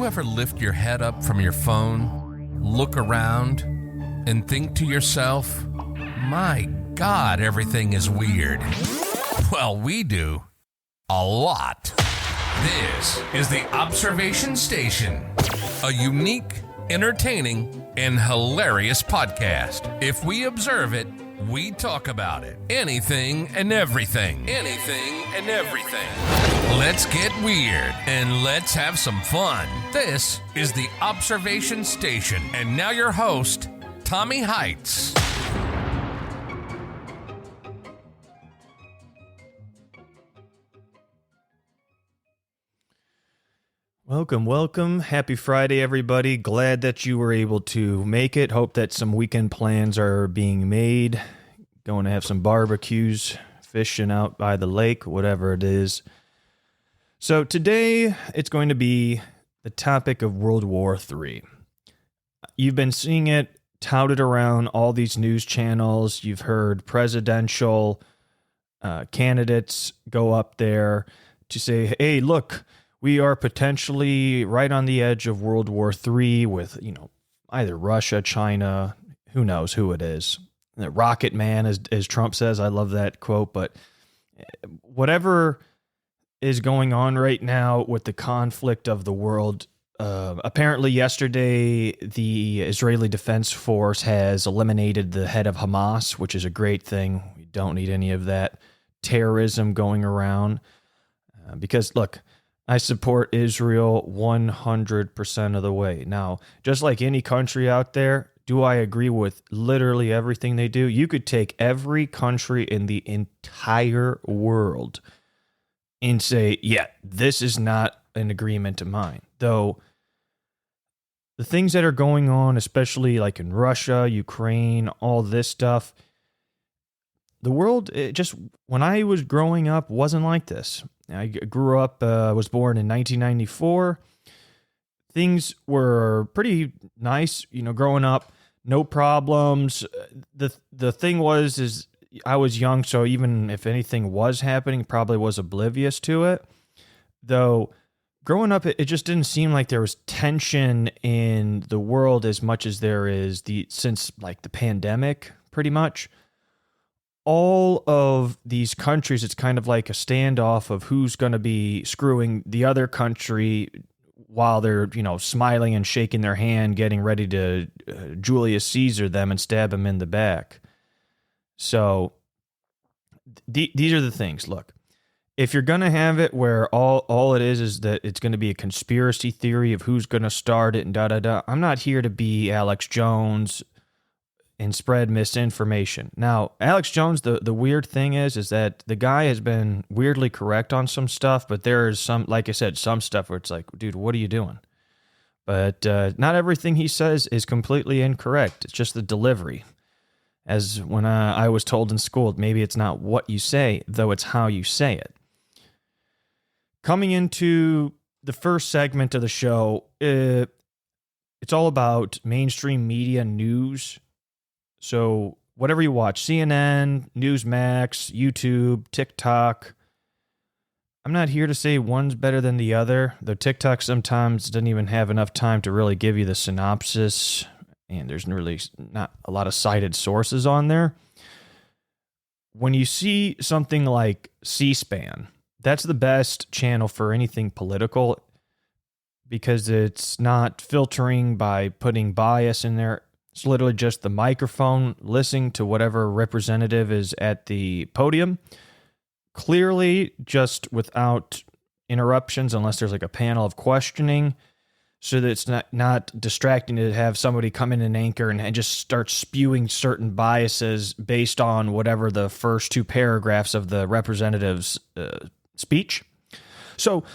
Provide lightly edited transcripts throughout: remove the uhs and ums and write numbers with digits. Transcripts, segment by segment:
you ever lift your head up from your phone, look around, and think to yourself, my God, everything is weird? Well, we do. A lot. This is the Observation Station, a unique, entertaining, and hilarious podcast. If we observe it, we talk about it. Anything and everything. Anything and everything. Let's get weird and let's have some fun. This is the Observation Station. And now your host, Tommy Heights. Welcome. Happy Friday, everybody. Glad that you were able to make it. Hope that some weekend plans are being made. Going to have some barbecues, fishing out by the lake, whatever it is. So today, it's going to be the topic of World War III. You've been seeing it touted around all these news channels. You've heard presidential candidates go up there to say, hey, look, we are potentially right on the edge of World War III with, either Russia, China, who knows who it is. The Rocket Man, as Trump says. I love that quote. But whatever is going on right now with the conflict of the world, apparently yesterday the Israeli Defense Force has eliminated the head of Hamas, which is a great thing. We don't need any of that terrorism going around. Because, look, I support Israel 100% of the way. Now, just like any country out there, do I agree with literally everything they do? You could take every country in the entire world and say, yeah, this is not an agreement of mine. Though the things that are going on, especially like in Russia, Ukraine, all this stuff, the world, when I was growing up, wasn't like this. I grew up, was born in 1994. Things were pretty nice, growing up, no problems. The thing is I was young, so even if anything was happening, probably was oblivious to it. Though growing up, it just didn't seem like there was tension in the world as much as there is since like the pandemic, pretty much. All of these countries, it's kind of like a standoff of who's going to be screwing the other country while they're, smiling and shaking their hand, getting ready to Julius Caesar them and stab them in the back. So these are the things. Look, if you're going to have it where all it is that it's going to be a conspiracy theory of who's going to start it and da-da-da, I'm not here to be Alex Jones and spread misinformation. Now, Alex Jones, the weird thing is that the guy has been weirdly correct on some stuff, but there's some, like I said, some stuff where it's like, dude, what are you doing? But not everything he says is completely incorrect. It's just the delivery. As when I was told in school, maybe it's not what you say, though it's how you say it. Coming into the first segment of the show, it's all about mainstream media news. So whatever you watch, CNN, Newsmax, YouTube, TikTok, I'm not here to say one's better than the other, though TikTok sometimes doesn't even have enough time to really give you the synopsis, and there's really not a lot of cited sources on there. When you see something like C-SPAN, that's the best channel for anything political because it's not filtering by putting bias in there. It's literally just the microphone listening to whatever representative is at the podium. Clearly, just without interruptions, unless there's like a panel of questioning, so that it's not distracting to have somebody come in and anchor and just start spewing certain biases based on whatever the first two paragraphs of the representative's speech. So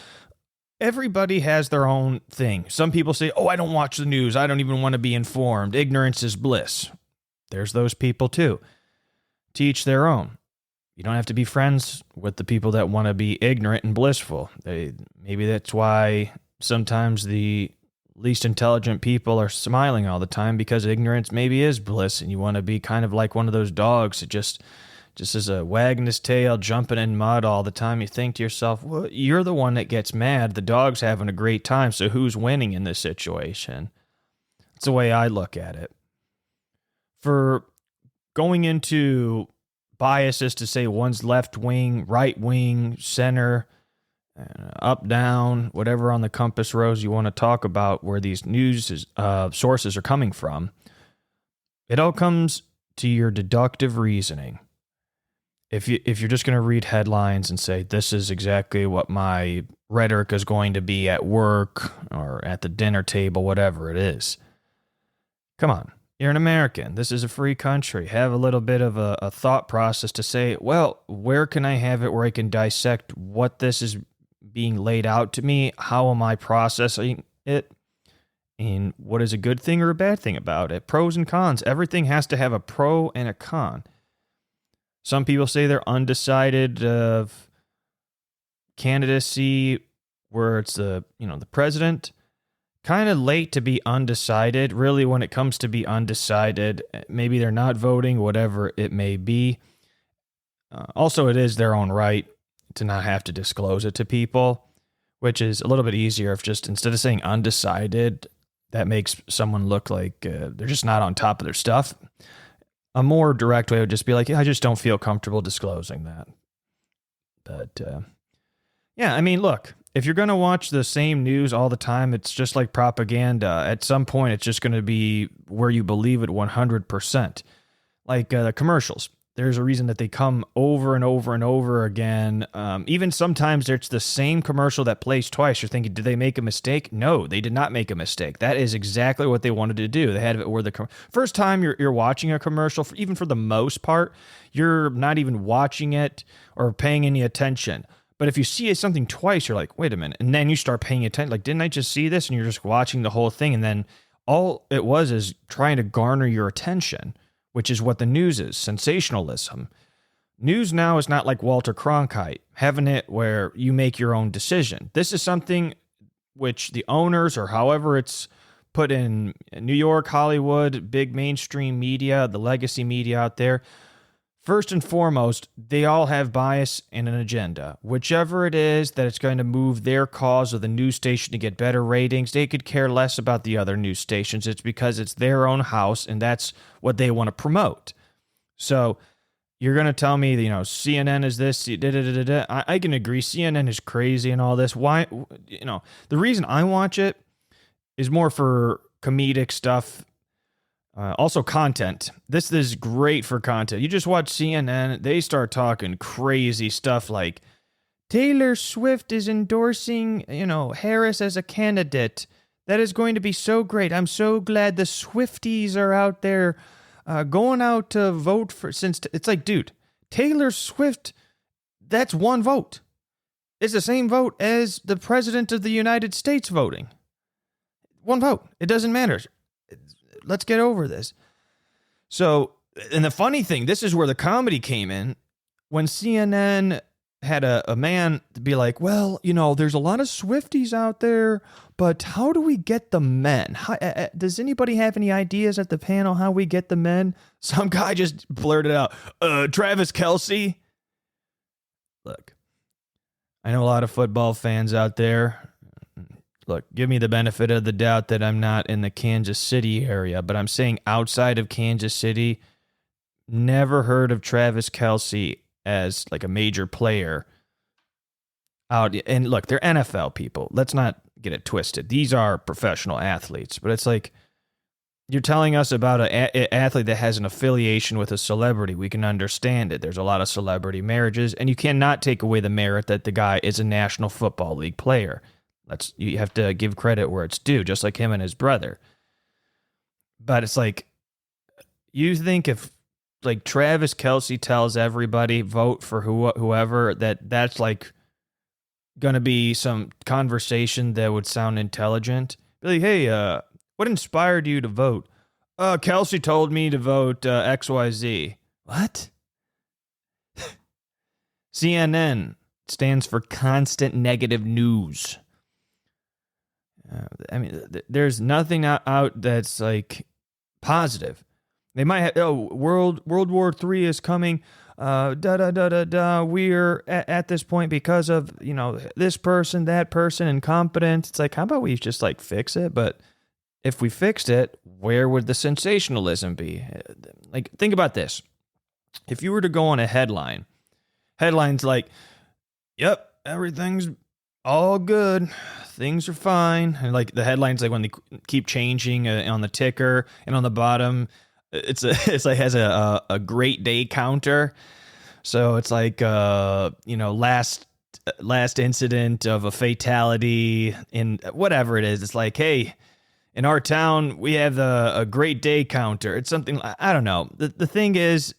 everybody has their own thing. Some people say, oh, I don't watch the news. I don't even want to be informed. Ignorance is bliss. There's those people too. To each their own. You don't have to be friends with the people that want to be ignorant and blissful. Maybe that's why sometimes the least intelligent people are smiling all the time, because ignorance maybe is bliss and you want to be kind of like one of those dogs that just just as a wagging his tail, jumping in mud all the time. You think to yourself, well, you're the one that gets mad. The dog's having a great time, so who's winning in this situation? That's the way I look at it. For going into biases to say one's left wing, right wing, center, up, down, whatever on the compass rose you want to talk about, where these news sources are coming from, it all comes to your deductive reasoning. If you're just going to read headlines and say, this is exactly what my rhetoric is going to be at work or at the dinner table, whatever it is. Come on. You're an American. This is a free country. Have a little bit of a thought process to say, well, where can I have it where I can dissect what this is being laid out to me? How am I processing it? And what is a good thing or a bad thing about it? Pros and cons. Everything has to have a pro and a con. Some people say they're undecided of candidacy where it's the president. Kind of late to be undecided. Really, when it comes to be undecided, maybe they're not voting, whatever it may be. Also, it is their own right to not have to disclose it to people, which is a little bit easier if just instead of saying undecided, that makes someone look like they're just not on top of their stuff. A more direct way would just be like, I just don't feel comfortable disclosing that. But yeah, I mean, look, if you're going to watch the same news all the time, it's just like propaganda. At some point, it's just going to be where you believe it 100%. Like the commercials. There's a reason that they come over and over and over again. Even sometimes it's the same commercial that plays twice. You're thinking, did they make a mistake? No, they did not make a mistake. That is exactly what they wanted to do. They had it where the first time you're watching a commercial, even for the most part, you're not even watching it or paying any attention. But if you see something twice, you're like, wait a minute. And then you start paying attention. Like, didn't I just see this? And you're just watching the whole thing. And then all it was is trying to garner your attention, which is what the news is, sensationalism. News now is not like Walter Cronkite, having it where you make your own decision. This is something which the owners, or however it's put in New York, Hollywood, big mainstream media, the legacy media out there, first and foremost, they all have bias and an agenda. Whichever it is that it's going to move their cause or the news station to get better ratings, they could care less about the other news stations. It's because it's their own house and that's what they want to promote. So you're going to tell me, CNN is this, I can agree. CNN is crazy and all this. Why, the reason I watch it is more for comedic stuff. Also content. This is great for content. You just watch CNN, they start talking crazy stuff like Taylor Swift is endorsing, Harris as a candidate. That is going to be so great. I'm so glad the Swifties are out there going out to vote for, it's like, dude, Taylor Swift, that's one vote. It's the same vote as the president of the United States voting. One vote. It doesn't matter. Let's get over this. So, and the funny thing, this is where the comedy came in. When CNN had a man be like, well, there's a lot of Swifties out there, but how do we get the men? Does anybody have any ideas at the panel how we get the men? Some guy just blurted out, Travis Kelce. Look, I know a lot of football fans out there. Look, give me the benefit of the doubt that I'm not in the Kansas City area, but I'm saying outside of Kansas City, never heard of Travis Kelce as like a major player out. And look, they're NFL people. Let's not get it twisted. These are professional athletes, but it's like you're telling us about an athlete that has an affiliation with a celebrity. We can understand it. There's a lot of celebrity marriages, and you cannot take away the merit that the guy is a National Football League player. You have to give credit where it's due, just like him and his brother. But it's like, you think if like Travis Kelce tells everybody vote for whoever, that's like going to be some conversation that would sound intelligent. Be like, hey, what inspired you to vote? Kelce told me to vote XYZ. What? CNN stands for constant negative news. There's nothing out that's like positive. They might have, World War III is coming. we're at this point because of, this person, that person, incompetent. It's like, how about we just like fix it? But if we fixed it, where would the sensationalism be? Like, think about this. If you were to go on a headlines like, yep, everything's all good, things are fine. And like the headlines, like when they keep changing on the ticker, and on the bottom, it's like has a great day counter. So it's like, last incident of a fatality in whatever it is. It's like, hey, in our town, we have a great day counter. It's something, I don't know. The thing is,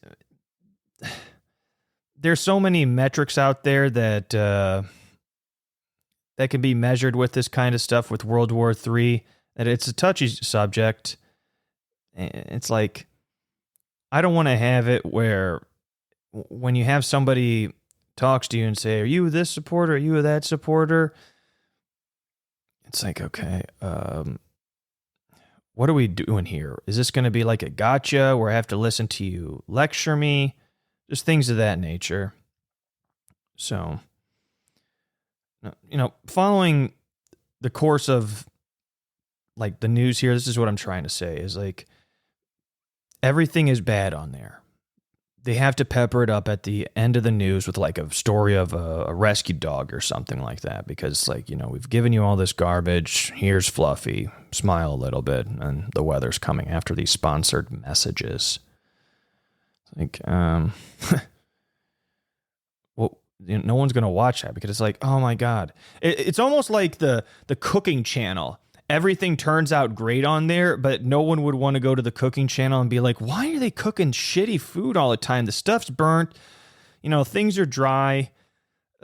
there's so many metrics out there that can be measured with this kind of stuff with World War III, that it's a touchy subject. It's like, I don't want to have it where when you have somebody talks to you and say, are you this supporter? Are you that supporter? It's like, okay, what are we doing here? Is this going to be like a gotcha where I have to listen to you lecture me? Just things of that nature. So, following the course of like the news here, this is what I'm trying to say is like, everything is bad on there. They have to pepper it up at the end of the news with like a story of a rescue dog or something like that, because like, we've given you all this garbage. Here's Fluffy. Smile a little bit, and the weather's coming after these sponsored messages. Like, well, no one's going to watch that because it's like, oh my God. It's almost like the cooking channel. Everything turns out great on there, but no one would want to go to the cooking channel and be like, why are they cooking shitty food all the time? The stuff's burnt. Things are dry.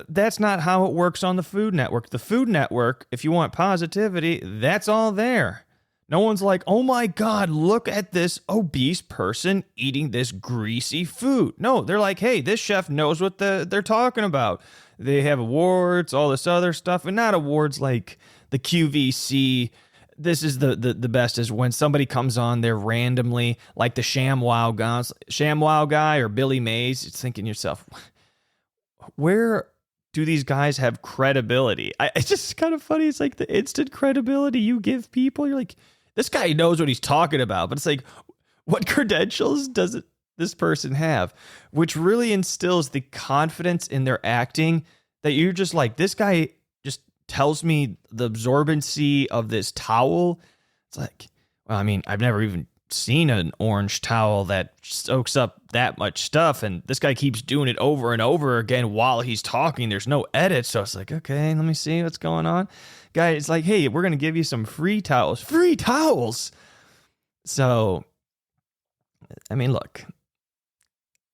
That's not how it works on the Food Network. The Food Network, if you want positivity, that's all there. No one's like, oh my God, look at this obese person eating this greasy food. No, they're like, hey, this chef knows what they're talking about. They have awards, all this other stuff, and not awards like the QVC. This is the best is when somebody comes on there randomly, like the ShamWow guy or Billy Mays. It's thinking to yourself, where do these guys have credibility? It's just kind of funny. It's like the instant credibility you give people. You're like, this guy knows what he's talking about, but it's like, what credentials does this person have? Which really instills the confidence in their acting that you're just like, this guy just tells me the absorbency of this towel. It's like, well, I mean, I've never even seen an orange towel that soaks up that much stuff, and this guy keeps doing it over and over again while he's talking. There's no edit, so it's like, okay, let me see what's going on. Guy, it's like, hey, we're gonna give you some free towels. So, I mean, look,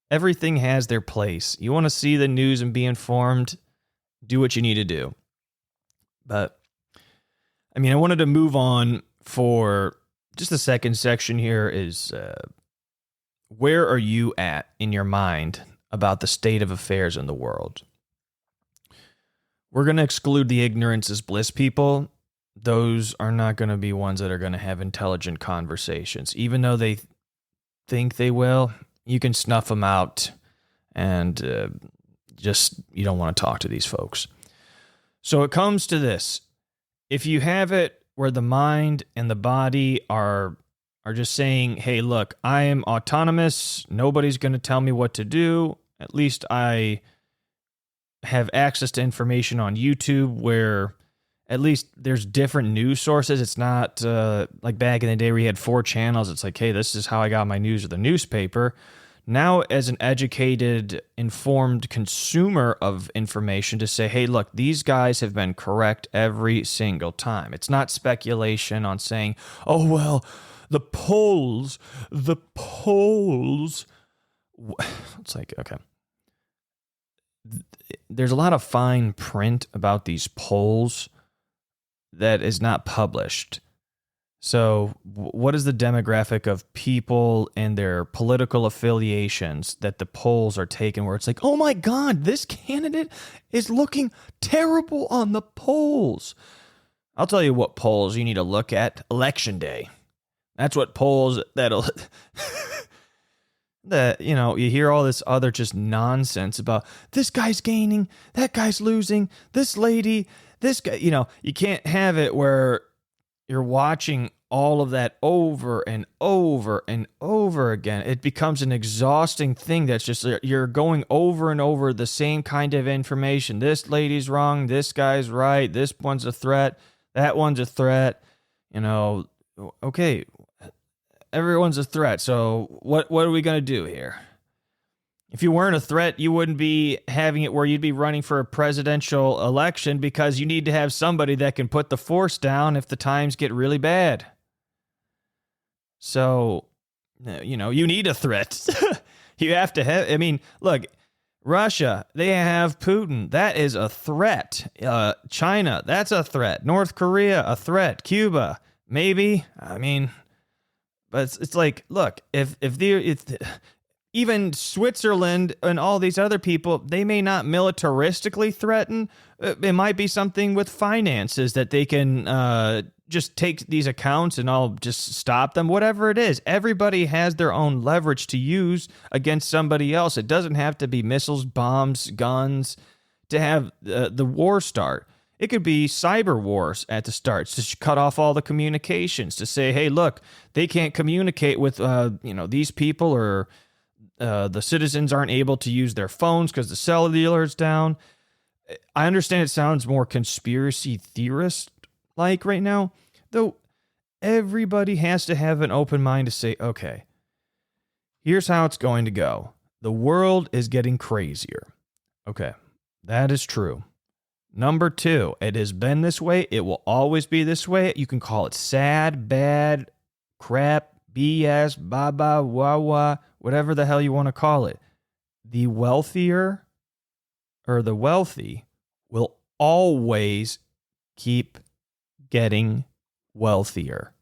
everything has their place. You want to see the news and be informed, do what you need to do. But I mean, I wanted to move on for just the second section here is where are you at in your mind about the state of affairs in the world? We're going to exclude the ignorance is bliss people. Those are not going to be ones that are going to have intelligent conversations. Even though they think they will, you can snuff them out and you don't want to talk to these folks. So it comes to this. If you have it where the mind and the body are just saying, hey, look, I am autonomous. Nobody's going to tell me what to do. At least I have access to information on YouTube where at least there's different news sources. It's not like back in the day where you had 4 channels. It's like, hey, this is how I got my news with the newspaper. Now, as an educated, informed consumer of information, to say, hey, look, these guys have been correct every single time. It's not speculation on saying, oh, well, the polls. It's like, okay. There's a lot of fine print about these polls that is not published. So what is the demographic of people and their political affiliations that the polls are taken where it's like, oh my God, this candidate is looking terrible on the polls. I'll tell you what polls you need to look at. Election day. That's what polls that'll... that, you hear all this other just nonsense about this guy's gaining, that guy's losing, this lady, this guy, you can't have it where you're watching all of that over and over and over again. It becomes an exhausting thing that's just, you're going over and over the same kind of information. This lady's wrong, this guy's right, this one's a threat, that one's a threat. Okay, everyone's a threat. So what are we going to do here? If you weren't a threat, you wouldn't be having it where you'd be running for a presidential election, because you need to have somebody that can put the force down if the times get really bad. So, you need a threat. You have to have, look, Russia, they have Putin. That is a threat. China, that's a threat. North Korea, a threat. Cuba, maybe. But it's like, look, if even Switzerland and all these other people, they may not militaristically threaten. It might be something with finances that they can just take these accounts and I'll just stop them. Whatever it is, everybody has their own leverage to use against somebody else. It doesn't have to be missiles, bombs, guns to have the war start. It could be cyber wars at the start, to cut off all the communications, to say, hey, look, they can't communicate with these people, or the citizens aren't able to use their phones because the cellular is down. I understand it sounds more conspiracy theorist-like right now, though everybody has to have an open mind to say, okay, here's how it's going to go. The world is getting crazier. Okay, that is true. Number 2, it has been this way. It will always be this way. You can call it sad, bad, crap, BS, baba, wah, whatever the hell you want to call it. The wealthier or the wealthy will always keep getting wealthier.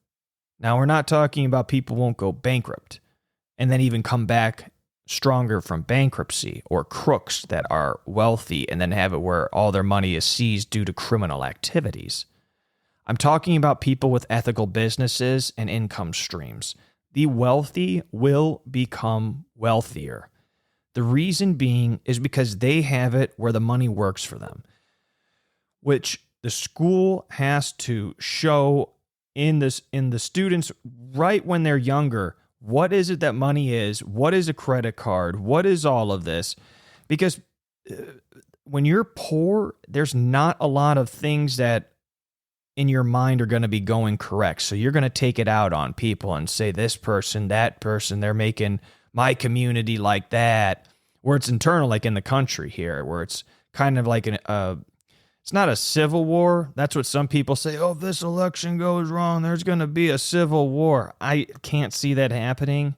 Now, we're not talking about people won't go bankrupt and then even come back stronger from bankruptcy, or crooks that are wealthy and then have it where all their money is seized due to criminal activities. I'm talking about people with ethical businesses and income streams. The wealthy will become wealthier. The reason being is because they have it where the money works for them, which the school has to show in the students right when they're younger. What is it that money is? What is a credit card? What is all of this? Because when you're poor, there's not a lot of things that in your mind are going to be going correct. So you're going to take it out on people and say, this person, that person, they're making my community like that. Where it's internal, like in the country here, where it's kind of like it's not a civil war. That's what some people say. Oh, if this election goes wrong, there's going to be a civil war. I can't see that happening.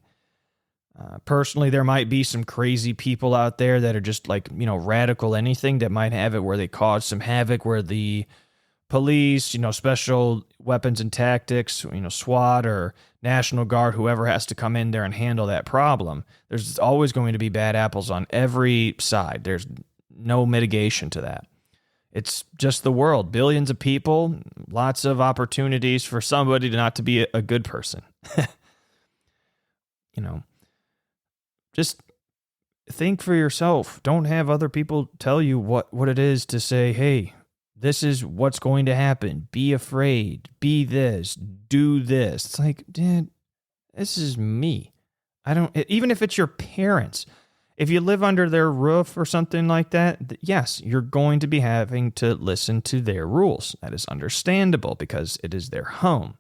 Personally, there might be some crazy people out there that are just like, radical anything, that might have it where they cause some havoc, where the police, special weapons and tactics, SWAT or National Guard, whoever has to come in there and handle that problem. There's always going to be bad apples on every side. There's no mitigation to that. It's just the world. Billions of people, lots of opportunities for somebody to not to be a good person. Just think for yourself. Don't have other people tell you what it is to say, hey, this is what's going to happen. Be afraid. Be this. Do this. It's like, dude, this is me. Even if it's your parents, if you live under their roof or something like that, yes, you're going to be having to listen to their rules. That is understandable because it is their home.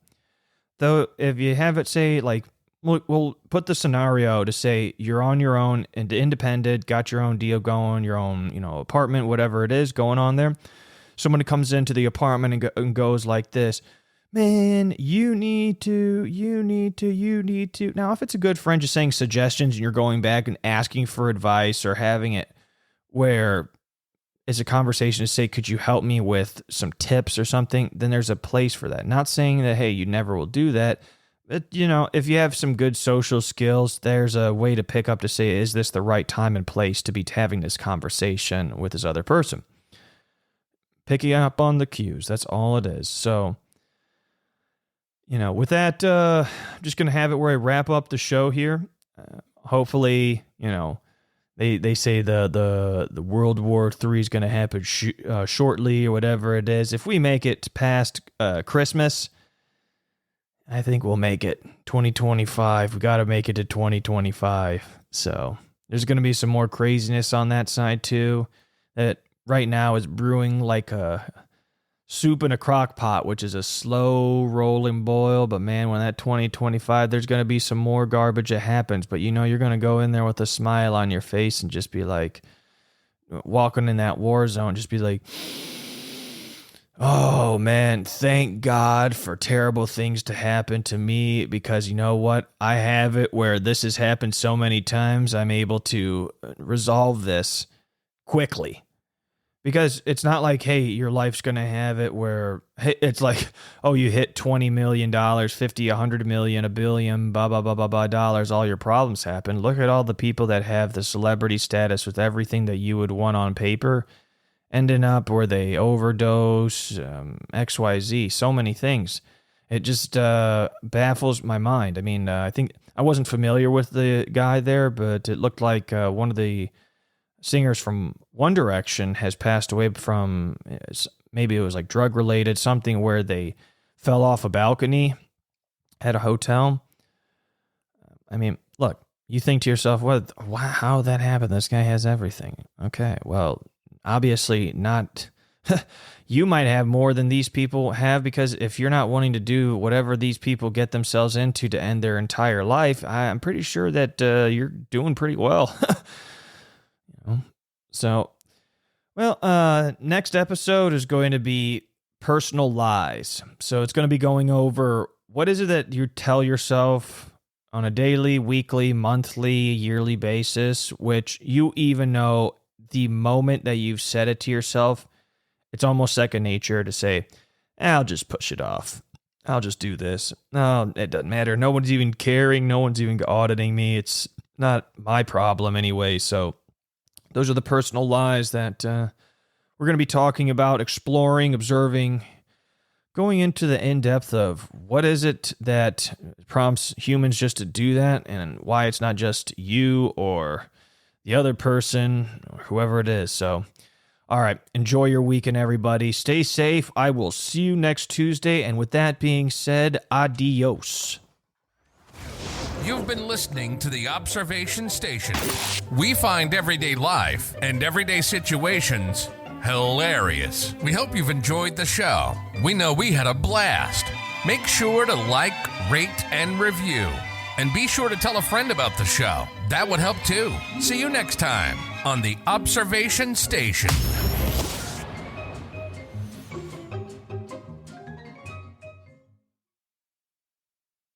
Though if you have it say, like, we'll put the scenario to say you're on your own and independent, got your own deal going, your own, apartment, whatever it is going on there. Someone comes into the apartment and goes like this, man, you need to. Now, if it's a good friend just saying suggestions and you're going back and asking for advice, or having it where it's a conversation to say, could you help me with some tips or something, then there's a place for that. Not saying that, hey, you never will do that. But, if you have some good social skills, there's a way to pick up to say, is this the right time and place to be having this conversation with this other person? Picking up on the cues. That's all it is. So, with that, I'm just going to have it where I wrap up the show here. hopefully, they say the World War III is going to happen shortly or whatever it is. If we make it past Christmas, I think we'll make it 2025. We got to make it to 2025. So there's going to be some more craziness on that side too. That right now is brewing like a soup in a crock pot, which is a slow rolling boil. But man, when that 2025, there's going to be some more garbage that happens. But you're going to go in there with a smile on your face and just be like, walking in that war zone, just be like, oh man, thank God for terrible things to happen to me, because you know what? I have it where this has happened so many times, I'm able to resolve this quickly. Because it's not like, hey, your life's going to have it where it's like, oh, you hit $20 million, 50, 100 million, a billion, blah, blah, blah, blah, blah dollars, all your problems happen. Look at all the people that have the celebrity status with everything that you would want on paper, ending up where they overdose, XYZ, so many things. It just baffles my mind. I mean, I think I wasn't familiar with the guy there, but it looked like one of the singers from One Direction has passed away from, maybe it was like drug related, something where they fell off a balcony at a hotel. I mean, look, you think to yourself, wow, how that happened? This guy has everything. Okay, well, obviously not. You might have more than these people have, because if you're not wanting to do whatever these people get themselves into to end their entire life, I'm pretty sure that you're doing pretty well. So, well, next episode is going to be personal lies. So it's going to be going over what is it that you tell yourself on a daily, weekly, monthly, yearly basis, which you even know the moment that you've said it to yourself, it's almost second nature to say, I'll just push it off. I'll just do this. No, it doesn't matter. No one's even caring. No one's even auditing me. It's not my problem anyway. So those are the personal lies that we're going to be talking about, exploring, observing, going into the in-depth of what is it that prompts humans just to do that, and why it's not just you or the other person or whoever it is. So, all right, enjoy your weekend, everybody. Stay safe. I will see you next Tuesday. And with that being said, adios. You've been listening to the Observation Station. We find everyday life and everyday situations hilarious. We hope you've enjoyed the show. We know we had a blast. Make sure to like, rate, and review. And be sure to tell a friend about the show. That would help too. See you next time on the Observation Station.